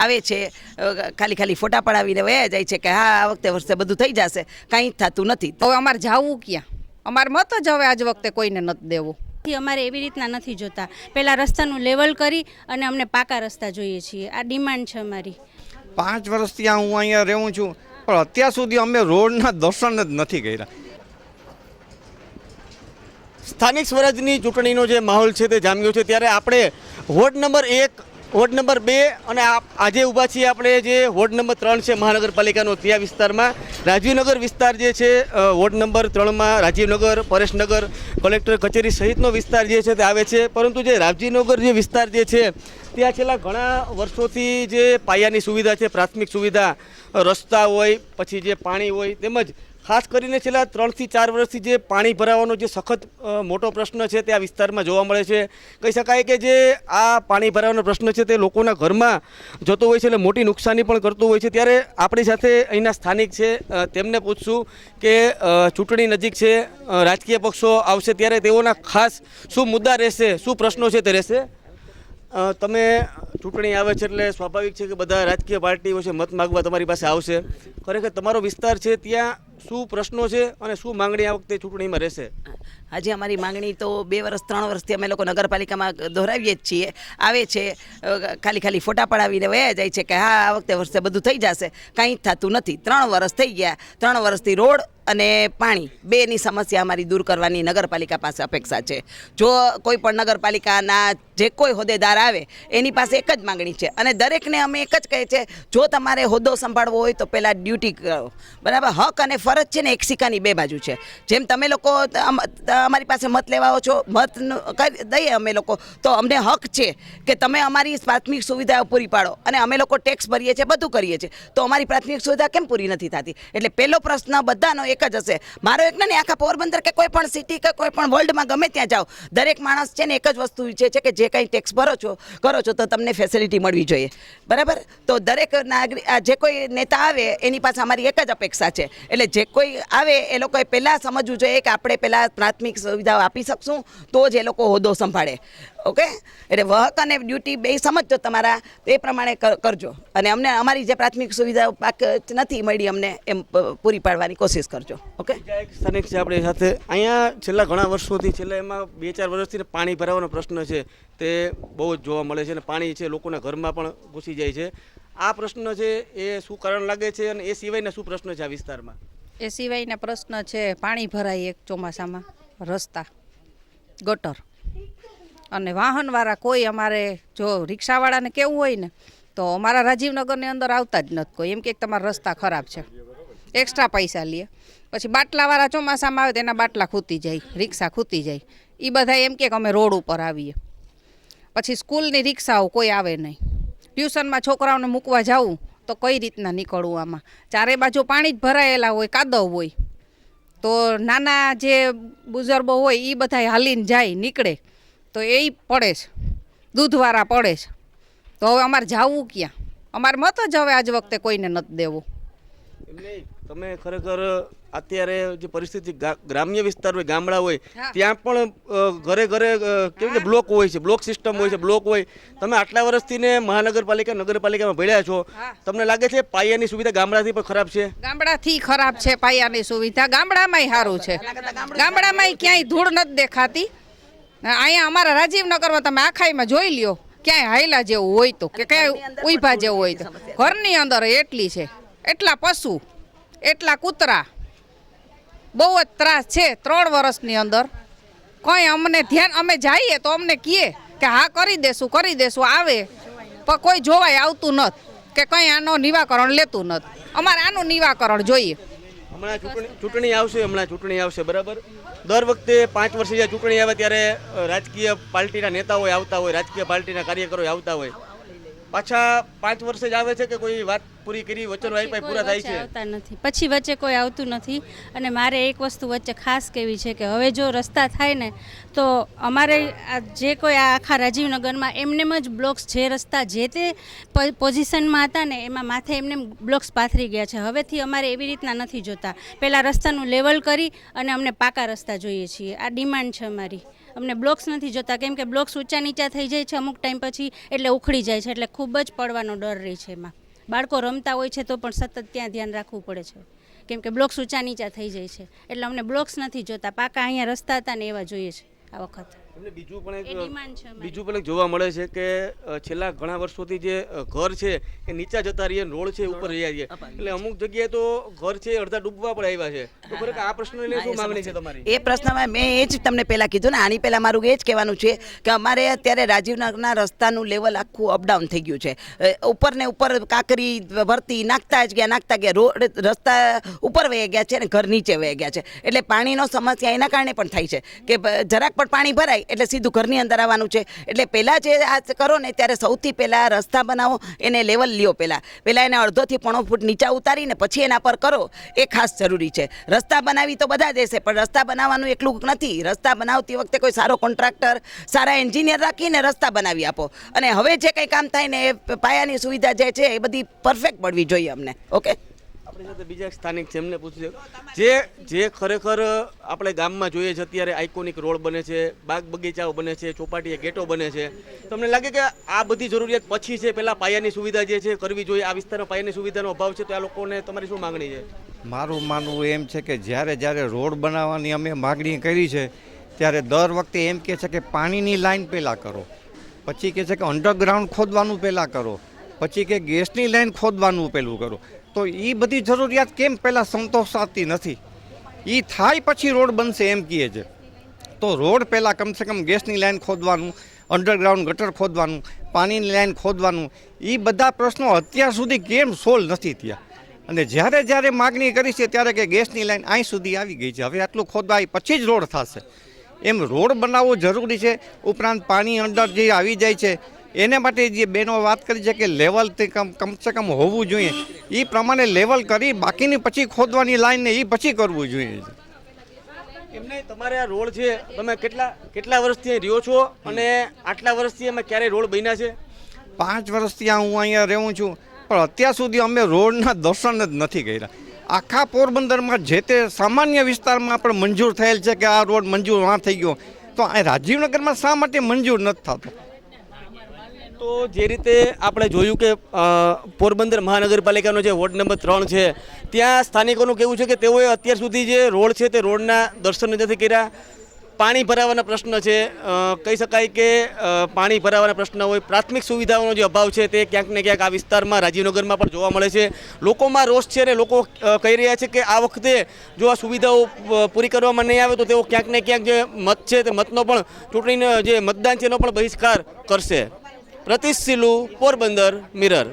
આવે છે ખાલી ખાલી ફોટા પડાવીને વયા જાય છે કે હા આ વખતે વર્ષે બધું થઈ જશે, કાંઈ થતું નથી. હવે અમારે જાવું ક્યાં? અમારે મત જ હવે આજ વખતે કોઈને નથી દેવું. અમારે એવી રીતના નથી જોતા, પહેલાં રસ્તાનું લેવલ કરી અને અમને પાકા રસ્તા જોઈએ છીએ, આ ડિમાન્ડ છે અમારી. 5 વર્ષથી હું અહીંયા રહું છું, પણ અત્યાર સુધી અમે રોડના દર્શન જ નથી કર્યા. સ્થાનિક સ્વરાજની ચૂંટણીનો જે માહોલ છે તે જામ્યો છે, ત્યારે આપણે વોર્ડ નંબર 1, વોર્ડ નંબર 2 અને આજે ઊભા છીએ આપણે જે વોર્ડ નંબર 3 છે મહાનગરપાલિકાનો, ત્યાં વિસ્તારમાં રાજીવનગર વિસ્તાર જે છે વોર્ડ નંબર 3માં રાજીવનગર, પરેશનગર, કલેક્ટર કચેરી સહિતનો વિસ્તાર જે છે તે આવે છે. પરંતુ જે રાજીવનગર જે વિસ્તાર જે છે ત્યાં છેલ્લા ઘણા વર્ષોથી જે પાયાની સુવિધા છે, પ્રાથમિક સુવિધા, રસ્તા હોય, પછી જે પાણી હોય, તેમજ ખાસ કરીને છેલ્લા 3 થી 4 વર્ષથી જે પાણી ભરાવાનો જે સખત મોટો પ્રશ્ન છે તે આ વિસ્તારમાં જોવા મળે છે. કહી શકાય કે જે આ પાણી ભરાવાનો પ્રશ્ન છે તે લોકોના ઘરમાં જતો હોય છે એટલે મોટી નુકસાની પણ કરતું હોય છે. ત્યારે આપણી સાથે અહીંના સ્થાનિક છે, તેમને પૂછશું કે ચૂંટણી નજીક છે, રાજકીય પક્ષો આવશે ત્યારે તેઓના ખાસ શું મુદ્દા રહેશે, શું પ્રશ્નો છે તે રહેશે. તમે ચૂંટણી આવે છે એટલે સ્વાભાવિક છે કે બધા રાજકીય પાર્ટીઓ છે મત માગવા તમારી પાસે આવશે. ખરેખર તમારો વિસ્તાર છે ત્યાં શું પ્રશ્નો છે અને શું માંગણી આ વખતે ચૂંટણીમાં રહેશે? આજે અમારી માંગણી તો 2 વર્ષ 3 વર્ષથી અમે લોકો નગરપાલિકામાં દોહરાવીએ જ છીએ. આવે છે ખાલી ખાલી ફોટા પડાવીને વયા જાય છે કે હા આ વખતે વર્ષે બધું થઈ જશે, કાંઈ થતું નથી. 3 વર્ષ થઈ ગયા, 3 વર્ષથી રોડ અને પાણી બેની સમસ્યા અમારી દૂર કરવાની નગરપાલિકા પાસે અપેક્ષા છે. જો કોઈ પણ નગરપાલિકાના જે કોઈ હોદ્દેદાર આવે એની પાસે એક જ માંગણી છે અને દરેકને અમે એક જ કહીએ છીએ, જો તમારે હોદ્દો સંભાળવો હોય તો પહેલાં ડ્યુટી કરો, બરાબર? હક અને ફરજ છે ને એક સિક્કાની 2 બાજુ છે. જેમ તમે લોકો અમારી પાસે મત લેવા આવો છો, મત દઈએ અમે લોકો, તો અમને હક છે કે તમે અમારી પ્રાથમિક સુવિધાઓ પૂરી પાડો અને અમે લોકો ટેક્સ ભરીએ છીએ, બધું કરીએ છીએ, તો અમારી પ્રાથમિક સુવિધા કેમ પૂરી નથી થતી? એટલે પહેલો પ્રશ્ન બધાનો એક જ હશે. મારો એક નહીં, આખા પોરબંદર કે કોઈ પણ સિટી કે કોઈ પણ વર્લ્ડમાં ગમે ત્યાં જાઓ, દરેક માણસ છે ને એક જ વસ્તુ ઈચ્છે છે કે જે કંઈ ટેક્સ કરો છો તો તમને ફેસિલિટી મળવી જોઈએ, બરાબર? તો દરેક નાગરિક જે કોઈ નેતા આવે એની પાસે અમારી એક જ અપેક્ષા છે. એટલે જે કોઈ આવે એ લોકોએ પહેલાં સમજવું જોઈએ કે આપણે પહેલાં પ્રાથમિક સુવિધાઓ આપી શકશું તો જ એ લોકો હોદ્દો સંભાળે. ઓકે, એટલે વહક અને ડ્યુટી બે સમજજો તમારા, એ પ્રમાણે કરજો અને અમને અમારી જે પ્રાથમિક સુવિધાઓ નથી મળી અમને એમ પૂરી પાડવાની કોશિશ કરજો. ઓકે, એક સ્થાનિક છે આપણી સાથે અહીંયા છેલ્લા ઘણા વર્ષોથી, છેલ્લા એમાં 2-4 વર્ષથી પાણી ભરાવાનો પ્રશ્ન છે તે બહુ જ જોવા મળે છે અને પાણી છે લોકોના ઘરમાં પણ ઘૂસી જાય છે. આ પ્રશ્ન છે એ શું કારણ લાગે છે અને એ સિવાયના શું પ્રશ્ન છે આ વિસ્તારમાં? એ સિવાયના પ્રશ્ન છે પાણી ભરાય, એક ચોમાસામાં રસ્તા, ગટર અને વાહનવાળા કોઈ અમારે જો રિક્ષાવાળાને કેવું હોય ને તો અમારા રાજીવનગરની અંદર આવતા જ નથી કોઈ. એમ કે તમારા રસ્તા ખરાબ છે, એક્સ્ટ્રા પૈસા લે. પછી બાટલાવાળા ચોમાસામાં આવે તો એના બાટલા ખૂતી જાય, રિક્ષા ખૂતી જાય. એ બધા એમ કે અમે રોડ ઉપર આવીએ. પછી સ્કૂલની રિક્ષાઓ કોઈ આવે નહીં. ટ્યુશનમાં છોકરાઓને મૂકવા જાવું તો કઈ રીતના નીકળવું? આમાં ચારે બાજુ પાણી જ ભરાયેલા હોય, કાદવ હોય, તો નાના જે બુઝુર્ગો હોય એ બધા હાલીને જાય, નીકળે તો એ પડે છે, દૂધવાળા પડે છે. તો હવે અમારે જાવું ક્યાં? અમારે મત જ હવે આજ વખતે કોઈને નથી દેવું. તમે ખરેખર અત્યારે જે પરિસ્થિતિ ગ્રામ્ય વિસ્તાર હોય, ગામડા હોય, ત્યાં પણ ઘરે ઘરે કેવું કે બ્લોક હોય છે, બ્લોક સિસ્ટમ હોય છે, બ્લોક હોય. તમે આટલા વર્ષથી ને મહાનગરપાલિકા નગરપાલિકામાં ભળ્યા છો, તમને લાગે છે પાયાની સુવિધા ગામડાથી પણ ખરાબ છે? ગામડાથી ખરાબ છે પાયાની સુવિધા, ગામડામાંય સારું છે. ગામડામાંય ક્યાંય ધૂળ નથી દેખાતી. અહીંયા અમારા રાજીવનગરમાં તમે આખાઈમાં જોઈ લ્યો, ક્યાંય હાયલા જેવું હોય તો કે ક્યાંય ઉભા જેવું હોય તો ઘરની અંદર એટલી છે, એટલા પશુ, એટલા કૂતરા, બહુ જ ત્રાસ છે. 3 વર્ષની અંદર કંઈ અમને ધ્યાન, અમે જઈએ તો અમને કહે કે હા કરી દેશું આવે, પણ કોઈ જોવાય આવતું નથી કે કંઈ આનો નિવાકરણ લેતું નથી. અમારે આનું નિવાકરણ જોઈએ. હમણાં ચૂંટણી આવશે, બરાબર? દર વખતે 5 વર્ષે જ્યારે ચૂંટણી આવે ત્યારે રાજકીય પાર્ટીના નેતાઓ આવતા હોય, રાજકીય પાર્ટીના કાર્યકરો આવતા હોય. પાછા 5 વર્ષે જ આવે છે કે કોઈ વાત પૂરી કરી, વચન આપ્યા પૂરા થાય છે? આવતા નથી, પછી વચ્ચે કોઈ આવતું નથી. અને મારે એક વસ્તુ વચ્ચે ખાસ કહેવી છે કે હવે જો રસ્તા થાય ને તો અમારે જે કોઈ આખા રાજીવનગરમાં એમનેમ જ બ્લોક્સ, જે રસ્તા જે તે પોઝિશનમાં હતા ને એમાં માથે એમને બ્લોક્સ પાથરી ગયા છે. હવેથી અમારે એવી રીતના નથી જોતા, પહેલાં રસ્તાનું લેવલ કરી અને અમને પાકા રસ્તા જોઈએ છીએ, આ ડિમાન્ડ છે અમારી. અમને બ્લોક્સ નથી જોતા, કેમ કે બ્લોક્સ ઊંચા નીચા થઈ જાય છે અમુક ટાઈમ પછી, એટલે ઉખડી જાય છે, એટલે ખૂબ જ પડવાનો ડર રહે છે એમાં. બાળકો રમતા હોય છે તો પણ સતત ત્યાં ધ્યાન રાખવું પડે છે, કેમ કે બ્લોક્સ ઊંચા નીચા થઈ જાય છે, એટલે અમને બ્લોક્સ નથી જોતા, પાકા અહીંયા રસ્તા હતા ને એવા જોઈએ છે આ વખત. તમને બીજું પણ એ ડિમાન્ડ છે અમારી. બીજું પણ એક જોવા મળે છે કે છેલ્લા ઘણા વર્ષોથી જે ઘર છે એ નીચા જતા રહીએ, રોડ છે ઉપર રહ્યા છે, એટલે અમુક જગ્યાએ તો ઘર છે અડધા ડૂબવા પણ આવ્યા છે. તો ખરેખર આ પ્રશ્નને લઈને શું માંગણી છે તમારી? એ પ્રશ્નમાં મેં એ જ તમને પહેલાં કીધું ને, આની પહેલાં મારું એ જ કહેવાનું છે કે અમારે અત્યારે રાજીવનગરના રસ્તાનું લેવલ આખું અપડાઉન થઈ ગયું છે. ઉપર ને ઉપર કાંકરી ભરતી નાખતા ગયા, રોડ રસ્તા ઉપર વહી ગયા છે ને ઘર નીચે વહી ગયા છે, એટલે પાણીનો સમસ્યા એના કારણે પણ થાય છે કે જરાક પણ પાણી ભરાય એટલે સીધું ઘરની અંદર આવવાનું છે. એટલે પહેલાં જે આ કરો ને ત્યારે સૌથી પહેલાં રસ્તા બનાવો, એને લેવલ લ્યો, પહેલાં એને અડધોથી 1.5 ફૂટ નીચા ઉતારીને પછી એના પર કરો, એ ખાસ જરૂરી છે. રસ્તા બનાવી તો બધા દેશે, પણ રસ્તા બનાવવાનું એકલું નથી. રસ્તા બનાવતી વખતે કોઈ સારો કોન્ટ્રાક્ટર, સારા એન્જિનિયર રાખીને રસ્તા બનાવી આપો, અને હવે જે કંઈ કામ થાય ને એ પાયાની સુવિધા જે છે એ બધી પરફેક્ટ મળવી જોઈએ અમને. ઓકે, આપણી સાથે બીજા એક સ્થાનિક છે, એમને પૂછ્યું જે ખરેખર આપણે ગામમાં જોઈએ છે અત્યારે આઇકોનિક રોડ બને છે, બાગ બગીચાઓ બને છે, ચોપાટીએ ગેટો બને છે. તમને લાગે કે આ બધી જરૂરિયાત પછી છે, પહેલાં પાયાની સુવિધા જે છે કરવી જોઈએ? આ વિસ્તારમાં પાયાની સુવિધાનો અભાવ છે, તો આ લોકોને તમારી શું માંગણી છે? મારું માનવું એમ છે કે જ્યારે રોડ બનાવવાની અમે માગણી કરી છે ત્યારે દર વખતે એમ કહે છે કે પાણીની લાઈન પહેલાં કરો, પછી કહે છે કે અંડરગ્રાઉન્ડ ખોદવાનું પહેલાં કરો, પછી કે ગેસની લાઈન ખોદવાનું પહેલું કરો. તો એ બધી જરૂરિયાત કેમ પહેલાં સંતોષાતી નથી? એ થાય પછી રોડ બનશે એમ કહે છે. તો રોડ પહેલાં કમસે કમ ગેસની લાઈન ખોદવાનું, અંડરગ્રાઉન્ડ ગટર ખોદવાનું, પાણીની લાઈન ખોદવાનું, એ બધા પ્રશ્નો અત્યાર સુધી કેમ સોલ્વ નથી થયા? અને જ્યારે માગણી કરી છે ત્યારે કે ગેસની લાઈન અહીં સુધી આવી ગઈ છે, હવે આટલું ખોદવાય પછી જ રોડ થશે. એમ રોડ બનાવવો જરૂરી છે. ઉપરાંત પાણી અંદર જે આવી જાય છે એને માટે જે બેનો વાત કરી છે કે લેવલ તે કમસે કમ હોવું જોઈએ, એ પ્રમાણે લેવલ કરી બાકીની પછી ખોદવાની લાઈનને એ પછી કરવું જોઈએ. એમને તમારે આ રોડ છે, તમે કેટલા વર્ષથી અહીં રહ્યો છો અને આટલા વર્ષથી અમે ક્યારેય રોડ બન્યા છે? 5 વર્ષથી હું અહીંયા રહું છું, પણ અત્યાર સુધી અમે રોડના દર્શન જ નથી કર્યા. આખા પોરબંદરમાં જે તે સામાન્ય વિસ્તારમાં પણ મંજૂર થયેલ છે કે આ રોડ મંજૂર ના થઈ ગયો, તો આ રાજીવનગરમાં શા માટે મંજૂર નથી થતો? તો જે રીતે આપણે જોયું કે પોરબંદર મહાનગરપાલિકાનો જે વોર્ડ નંબર 3 છે ત્યાં સ્થાનિકોનું કહેવું છે કે તેઓએ અત્યાર સુધી જે રોડ છે તે રોડના દર્શન નથી કર્યા. પાણી ભરાવાના પ્રશ્ન છે, કહી શકાય કે પાણી ભરાવાના પ્રશ્ન હોય, પ્રાથમિક સુવિધાઓનો જે અભાવ છે તે ક્યાંક ને ક્યાંક આ વિસ્તારમાં રાજીવનગરમાં પણ જોવા મળે છે. લોકોમાં રોષ છે અને લોકો કહી રહ્યા છે કે આ વખતે જો આ સુવિધાઓ પૂરી કરવામાં નહીં આવે તો તેઓ ક્યાંક ને ક્યાંક જે મત છે તે મતનો પણ ચૂંટણીનો જે મતદાન છે એનો પણ બહિષ્કાર કરશે. પ્રતિશ સિલુ, પોરબંદર મિરર.